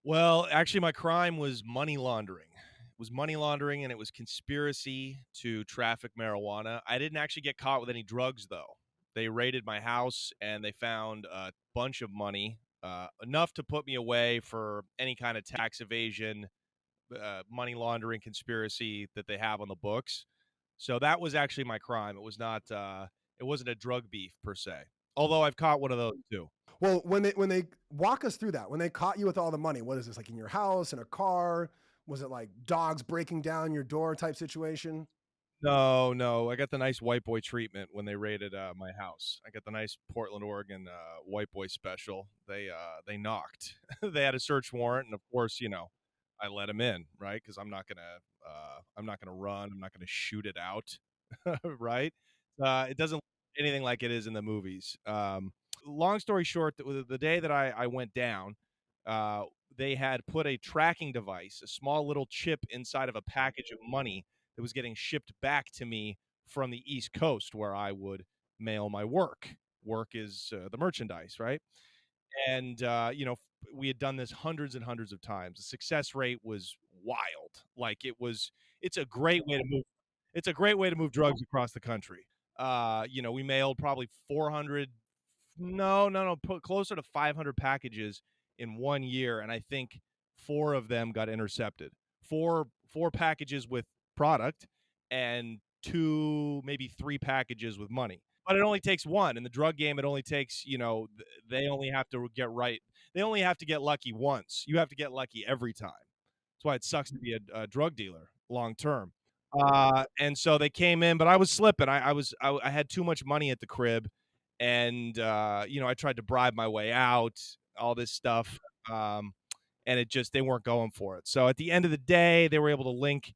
Well, actually, my crime was money laundering. It was money laundering and it was conspiracy to traffic marijuana. I didn't actually get caught with any drugs, though. They raided my house and they found a bunch of money, enough to put me away for any kind of tax evasion, money laundering conspiracy that they have on the books. So that was actually my crime. It was not. It wasn't a drug beef per se. Although I've caught one of those too. Well, when they walk us through that, when they caught you with all the money, what is this like in your house, in a car? Was it like dogs breaking down your door type situation? No, no, I got the nice white boy treatment when they raided, my house. I got the nice Portland, Oregon, white boy special. They knocked. They had a search warrant, and of course, I let them in, right? Because I'm not gonna run. I'm not gonna shoot it out, right? It doesn't look anything like it is in the movies. Long story short, the day that I went down, uh, they had put a tracking device, a small little chip inside of a package of money that was getting shipped back to me from the East Coast where I would mail my work. Work is the merchandise, right? And we had done this hundreds and hundreds of times. The success rate was wild. Like it's a great way to move. It's a great way to move drugs across the country. We mailed probably 400, no, no, no, put closer to 500 packages in 1 year, and I think four of them got intercepted. Four packages with product, and two, maybe three packages with money. But it only takes one. In the drug game, it only takes, they only have to get right. They only have to get lucky once. You have to get lucky every time. That's why it sucks to be a drug dealer long term. And so they came in, but I was slipping. I had too much money at the crib, and I tried to bribe my way out, all this stuff, and they weren't going for it. So at the end of the day, they were able to link,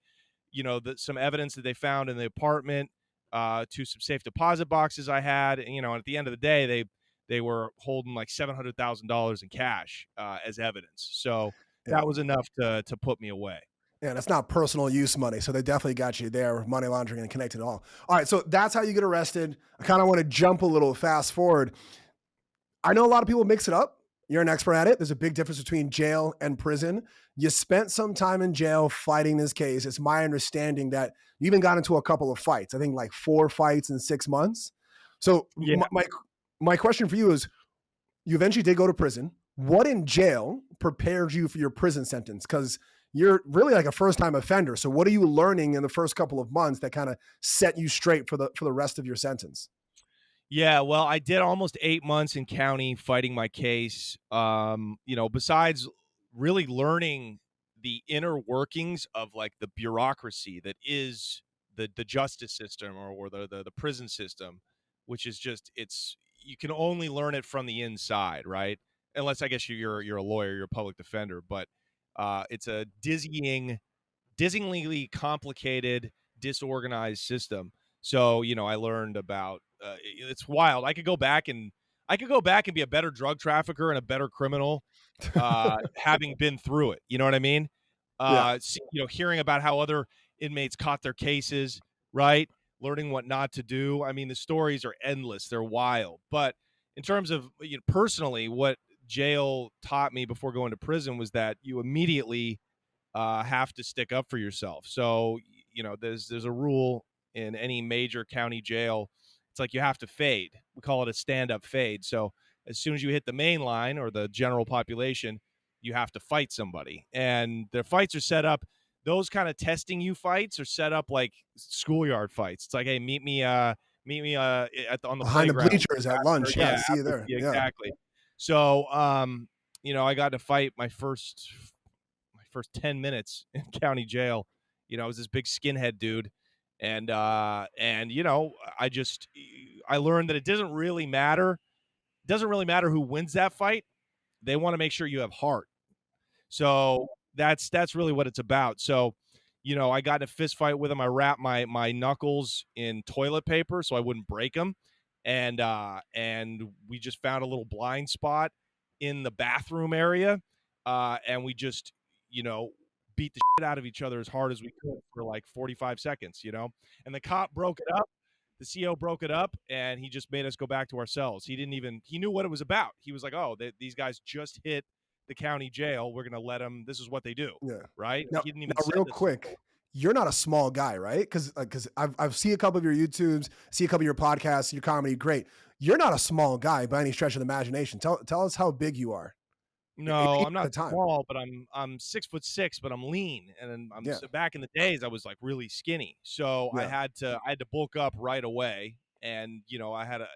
some evidence that they found in the apartment, to some safe deposit boxes I had. And at the end of the day, they were holding like $700,000 in cash, as evidence. So Yeah. that was enough to put me away. Yeah, and it's not personal use money. So they definitely got you there, money laundering and connected all. All right. So that's how you get arrested. I kind of want to jump a little fast forward. I know a lot of people mix it up. You're an expert at it. There's a big difference between jail and prison. You spent some time in jail fighting this case. It's my understanding that you even got into a couple of fights. I think like 4 fights in 6 months. So Yeah. my question for you is, you eventually did go to prison. What in jail prepared you for your prison sentence? Because you're really like a first time offender. So what are you learning in the first couple of months that kind of set you straight for the rest of your sentence? Yeah, well, I did almost 8 months in county fighting my case. Besides really learning the inner workings of like the bureaucracy that is the justice system, or the prison system, which is just it's you can only learn it from the inside, right? Unless I guess you're a lawyer, you're a public defender, but it's a dizzyingly complicated, disorganized system. So, I learned about it's wild. I could go back and be a better drug trafficker and a better criminal, having been through it. You know what I mean? Yeah. Hearing about how other inmates caught their cases, right? Learning what not to do. I mean, the stories are endless. They're wild. But in terms of personally, what jail taught me before going to prison was that you immediately have to stick up for yourself. So there's a rule in any major county jail. It's like you have to fade. We call it a stand up fade. So as soon as you hit the main line or the general population, you have to fight somebody. And the fights are set up. Those kind of testing you fights are set up like schoolyard fights. It's like, hey, meet me on the Behind the playground bleachers at lunch. Yeah, I yeah, see you there. yeah, Yeah. exactly. So I got to fight my first 10 minutes in county jail. I was this big skinhead dude. And I learned that it doesn't really matter. It doesn't really matter who wins that fight. They want to make sure you have heart. So that's really what it's about. So, I got in a fist fight with him. I wrapped my knuckles in toilet paper so I wouldn't break them. And we just found a little blind spot in the bathroom area. And we just, you know, beat the shit out of each other as hard as we could for like 45 seconds, And the cop broke it up. The CO broke it up, and he just made us go back to our cells. He knew what it was about. He was like, "Oh, these guys just hit the county jail. We're gonna let them. This is what they do, Yeah. right? Now, He didn't even now, real send us to court. quick, you're not a small guy, right? Because I've seen a couple of your YouTubes, see a couple of your podcasts, your comedy, great. You're not a small guy by any stretch of the imagination. Tell us how big you are. No, Even I'm at not the time. small, but I'm 6'6", but I'm lean, and I'm Yeah. back in the days I was like really skinny, so Yeah. I had to bulk up right away, and I had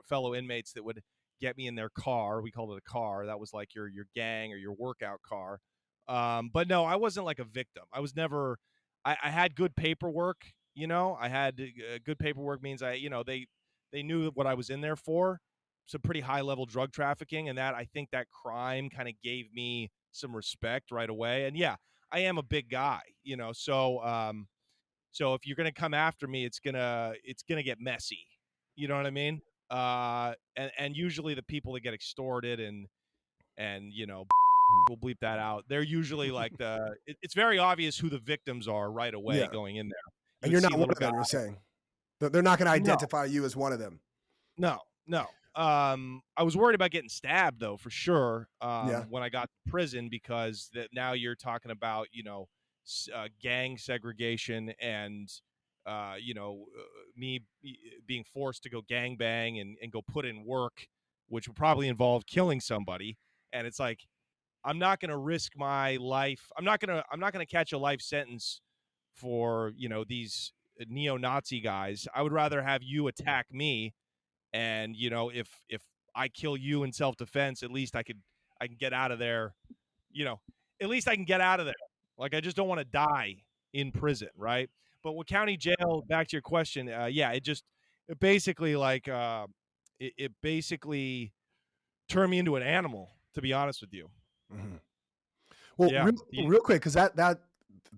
fellow inmates that would get me in their car. We called it a car. That was like your gang or your workout car. But no, I wasn't like a victim. I was never. I had good paperwork. I had good paperwork means they knew what I was in there for, some pretty high level drug trafficking, and that I think that crime kind of gave me some respect right away. And yeah, I am a big guy, so if you're gonna come after me, it's gonna get messy. You know what I mean? And usually the people that get extorted and Mhm. we'll bleep that out. They're usually like it's very obvious who the victims are right away Yeah. going in there. You And would you're see not one little of guys. them, you're saying. They're not going to No, identify you as one of them. no, no. I was worried about getting stabbed though, for sure. Yeah. When I got to prison, because that now you're talking about, gang segregation and, me being forced to go gang bang and go put in work, which would probably involve killing somebody. And it's like, I'm not going to risk my life. I'm not going to catch a life sentence for, these neo-Nazi guys. I would rather have you attack me, and if I kill you in self-defense, at least I can get out of there. you know at least I can get out of there. Like, I just don't want to die in prison, right? But with county jail, back to your question, yeah, it basically like it basically turned me into an animal, to be honest with you. Mhm. Well, Yeah. real quick, because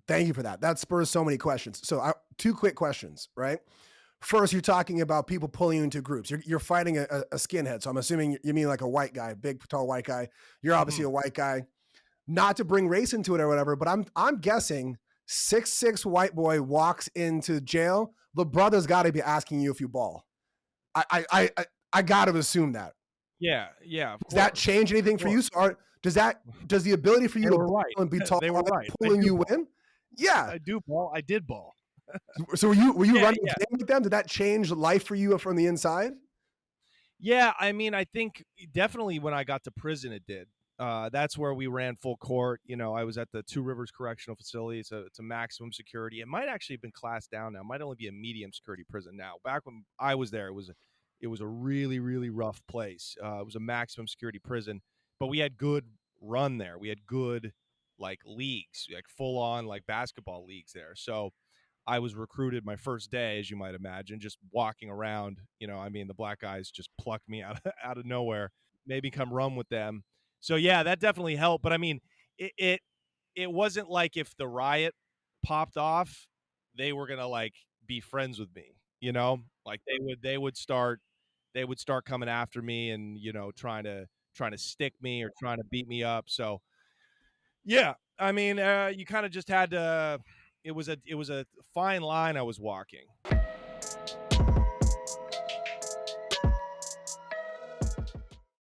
thank you for that. That spurs so many questions. So, two quick questions, right? First, you're talking about people pulling you into groups. You're fighting a skinhead. So I'm assuming you mean like a white guy, big, tall white guy. You're obviously Mhm. a white guy. Not to bring race into it or whatever, but I'm guessing 6'6" white boy walks into jail. The brother's got to be asking you if you ball. I got to assume that. Yeah, yeah, of Does that course, change of anything for you? course. So does the ability for you They to were ball right. and be tall They were right. I pulling do you ball. in? Yeah. I do ball. I did ball. So were you Yeah, running yeah. game with them? Did that change life for you from the inside? Yeah, I mean, I think definitely when I got to prison, it did. That's where we ran full court. I was at the Two Rivers Correctional Facility. It's a maximum security. It might actually have been classed down now. It might only be a medium security prison now. Back when I was there, it was a really really rough place. It was a maximum security prison, but we had good run there. We had good like leagues, like full on like basketball leagues there. So I was recruited my first day, as you might imagine, just walking around. I mean, the black guys just plucked me out of nowhere, made me come run with them. So yeah, that definitely helped. But I mean, it wasn't like if the riot popped off, they were gonna like be friends with me. Like they would start coming after me and trying to stick me or trying to beat me up. So yeah, I mean, you kind of just had to. It was a fine line I was walking.